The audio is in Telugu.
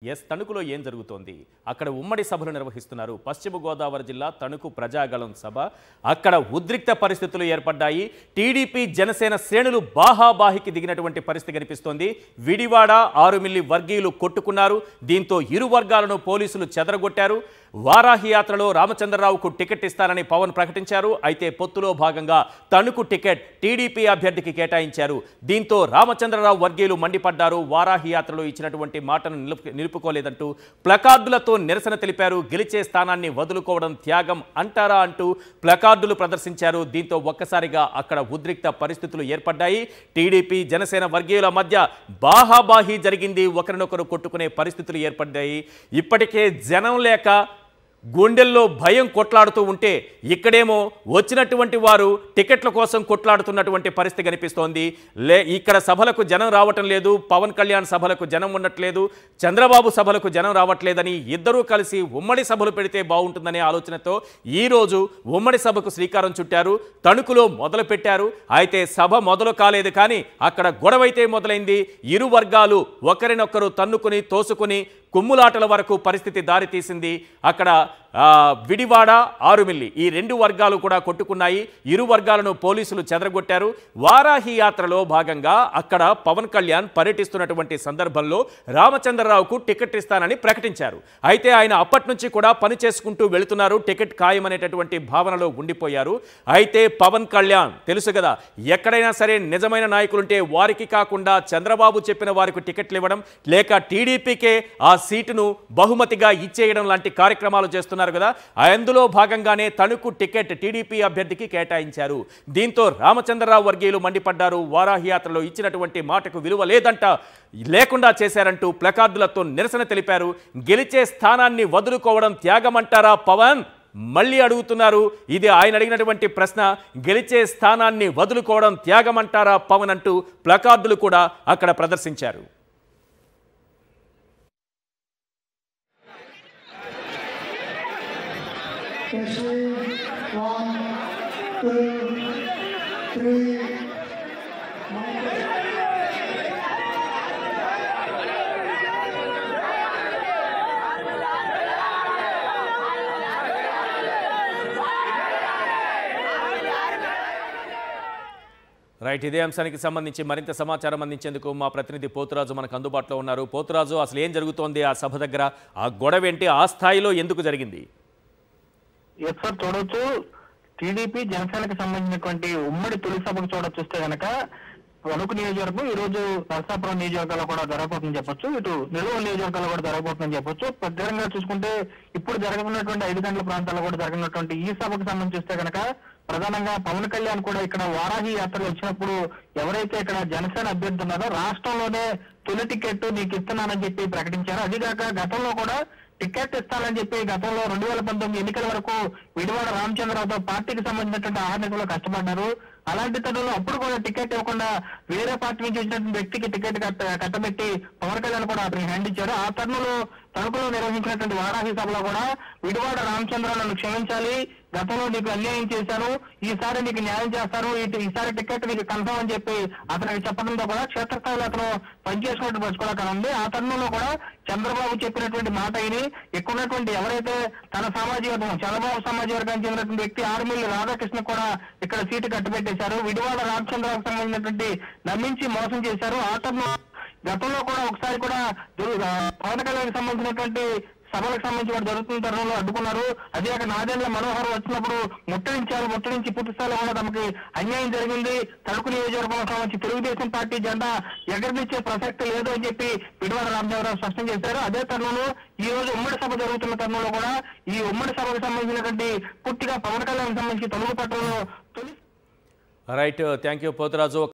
తణుకులో ఏం జరుగుతోంది? అక్కడ ఉమ్మడి సభలు నిర్వహిస్తున్నారు. పశ్చిమ గోదావరి జిల్లా తణుకు ప్రజాగళం సభ. అక్కడ ఉద్రిక్త పరిస్థితులు ఏర్పడ్డాయి. టీడీపీ జనసేన శ్రేణులు బాహాబాహికి దిగినటువంటి పరిస్థితి కనిపిస్తోంది. విడివాడ ఆరుమిల్లి వర్గీయులు కొట్టుకున్నారు. దీంతో ఇరు వర్గాలను పోలీసులు చెదరగొట్టారు. వారాహి యాత్రలో రామచంద్రరావుకు టికెట్ ఇస్తానని పవన్ ప్రకటించారు. అయితే పొత్తులో భాగంగా తణుకు టికెట్ టీడీపీ అభ్యర్థికి కేటాయించారు. దీంతో రామచంద్రరావు వర్గీయులు మండిపడ్డారు. వారాహి యాత్రలో ఇచ్చినటువంటి మాటను నిలుపుకోలేదంటూ ప్లకార్డులతో నిరసన తెలిపారు. గెలిచే స్థానాన్ని వదులుకోవడం త్యాగం అంటారా అంటూ ప్లకార్డులు ప్రదర్శించారు. దీంతో ఒక్కసారిగా అక్కడ ఉద్రిక్త పరిస్థితులు ఏర్పడ్డాయి. టీడీపీ జనసేన వర్గీయుల మధ్య బాహాబాహి జరిగింది. ఒకరినొకరు కొట్టుకునే పరిస్థితులు ఏర్పడ్డాయి. ఇప్పటికే జనం లేక గుండెల్లో భయం కొట్లాడుతూ ఉంటే ఇక్కడేమో వచ్చినటువంటి వారు టికెట్ల కోసం కొట్లాడుతున్నటువంటి పరిస్థితి కనిపిస్తోంది. ఇక్కడ సభలకు జనం రావటం లేదు. పవన్ కళ్యాణ్ సభలకు జనం ఉండట్లేదు. చంద్రబాబు సభలకు జనం రావట్లేదని ఇద్దరూ కలిసి ఉమ్మడి సభలు పెడితే బాగుంటుందనే ఆలోచనతో ఈరోజు ఉమ్మడి సభకు శ్రీకారం చుట్టారు. తణుకులో మొదలు పెట్టారు. అయితే సభ మొదలు కాలేదు, కానీ అక్కడ గొడవైతే మొదలైంది. ఇరు వర్గాలు ఒకరినొకరు తన్నుకుని తోసుకుని కుమ్ములాటల వరకు పరిస్థితి దారితీసింది. అక్కడ విడివాడ ఆరుమిల్లి ఈ రెండు వర్గాలు కూడా కొట్టుకున్నాయి. ఇరు వర్గాలను పోలీసులు చెదరగొట్టారు. వారాహి యాత్రలో భాగంగా అక్కడ పవన్ కళ్యాణ్ పర్యటిస్తున్నటువంటి సందర్భంలో రామచంద్రరావుకు టికెట్ ఇస్తానని ప్రకటించారు. అయితే ఆయన అప్పటి నుంచి కూడా పని చేసుకుంటూ వెళుతున్నారు. టికెట్ ఖాయమనేటటువంటి భావనలో ఉండిపోయారు. అయితే పవన్ కళ్యాణ్ తెలుసు కదా, ఎక్కడైనా సరే నిజమైన నాయకులుంటే వారికి కాకుండా చంద్రబాబు చెప్పిన వారికి టికెట్లు ఇవ్వడం, లేక టీడీపీకే ఆ సీటును బహుమతిగా ఇచ్చేయడం లాంటి కార్యక్రమాలు చేస్తున్నారు కదా. అందులో భాగంగానే తణుకు టికెట్ టీడీపీ అభ్యర్థికి కేటాయించారు. దీంతో రామచంద్రరావు వర్గీయులు మండిపడ్డారు. వారాహి యాత్రలో ఇచ్చినటువంటి మాటకు విలువ లేకుండా చేశారంటూ ప్లకార్డులతో నిరసన తెలిపారు. గెలిచే స్థానాన్ని వదులుకోవడం త్యాగమంటారా పవన్? మళ్ళీ అడుగుతున్నారు. ఇది ఆయన అడిగినటువంటి ప్రశ్న. గెలిచే స్థానాన్ని వదులుకోవడం త్యాగమంటారా పవన్ అంటూ ప్లకార్డులు కూడా అక్కడ ప్రదర్శించారు. రైట్, ఇదే అంశానికి సంబంధించి మరింత సమాచారం అందించేందుకు మా ప్రతినిధి పోతురాజు మనకు అందుబాటులో ఉన్నారు. పోతురాజు, అసలు ఏం జరుగుతోంది ఆ సభ దగ్గర? ఆ గొడవ ఏంటి? ఆ స్థాయిలో ఎందుకు జరిగింది? చూడొచ్చు, టీడీపీ జనసేనకి సంబంధించినటువంటి ఉమ్మడి తొలి సభకు చూస్తే కనుక తణుకు నియోజకవర్గం ఈ రోజు నరసాపురం నియోజకవర్గాల్లో కూడా జరగబోతుందని చెప్పొచ్చు. ఇటు నెల్లూరు నియోజకవర్గాల్లో కూడా జరగబోతుందని చెప్పొచ్చు. ప్రధానంగా చూసుకుంటే ఇప్పుడు జరగనున్నటువంటి 5 గంటల ప్రాంతాల్లో కూడా జరగనున్నటువంటి ఈ సభకు సంబంధించి చూస్తే కనుక ప్రధానంగా పవన్ కళ్యాణ్ కూడా ఇక్కడ వారాహి యాత్రలు వచ్చినప్పుడు ఎవరైతే ఇక్కడ జనసేన అభ్యర్థి ఉన్నారో రాష్ట్రంలోనే తొలి టికెట్ నీకు ఇస్తున్నానని చెప్పి ప్రకటించారు. అదిగాక గతంలో కూడా టికెట్ ఇస్తానని చెప్పి గతంలో 2019 ఎన్నికల వరకు విడివాడ రామచంద్రరావుతో పార్టీకి సంబంధించినటువంటి ఆహ్వానికలో కష్టపడ్డారు. అలాంటి తరుణంలో అప్పుడు కూడా టికెట్ ఇవ్వకుండా వేరే పార్టీ నుంచి వచ్చినటువంటి వ్యక్తికి టికెట్ కట్టబెట్టి పవన్ కళ్యాణ్ కూడా అతనికి హ్యాండ్ ఇచ్చారు. ఆ తరుణంలో తణుకులో నిర్వహించినటువంటి వారాహి సభలో కూడా విడివాడ రామచంద్రరావు నన్ను క్షమించాలి, గతంలో నీకు అన్యాయం చేశాను, ఈసారి నీకు న్యాయం చేస్తాను, ఈసారి టికెట్ నీకు కన్ఫర్మ్ అని చెప్పి అతనికి చెప్పడంతో కూడా క్షేత్రస్థాయిలో అతను పనిచేసినట్టు పరుచుకోవడం ఉంది. ఆ తరుణంలో కూడా చంద్రబాబు చెప్పినటువంటి మాట అయిని ఎక్కున్నటువంటి ఎవరైతే తన సామాజిక వర్గం చంద్రబాబు సామాజిక వర్గానికి చెందినటువంటి వ్యక్తి ఆరుమిల్లి రాధాకృష్ణ కూడా ఇక్కడ సీటు కట్టబెట్టేశారు. విడివాడ రామచంద్రరావుకు సంబంధించినటువంటి నమ్మించి మోసం చేశారు. ఆ తరుణంలో గతంలో కూడా ఒకసారి కూడా పవన్ కళ్యాణ్ సంబంధించినటువంటి సభలకు సంబంధించి కూడా జరుగుతున్న తరుణంలో అడ్డుకున్నారు. అదే కాక నాదెండ్ల మనోహర్ వచ్చినప్పుడు ముట్టడించి పూర్తి స్థాయిలో కూడా తమకి అన్యాయం జరిగింది, తణుకు నియోజకవర్గం సంబంధించి తెలుగుదేశం పార్టీ జెండా ఎగరనిచ్చే ప్రసక్తి లేదు అని చెప్పి విడివాడ రామచంద్రరావు స్పష్టం చేశారు. అదే తరుణంలో ఈ రోజు ఉమ్మడి సభ జరుగుతున్న తరుణంలో కూడా ఈ ఉమ్మడి సభకు సంబంధించినటువంటి పూర్తిగా పవన్ కళ్యాణ్ సంబంధించి తణుకు పట్టణంలో రైట్, థ్యాంక్ యూ పోతురాజు.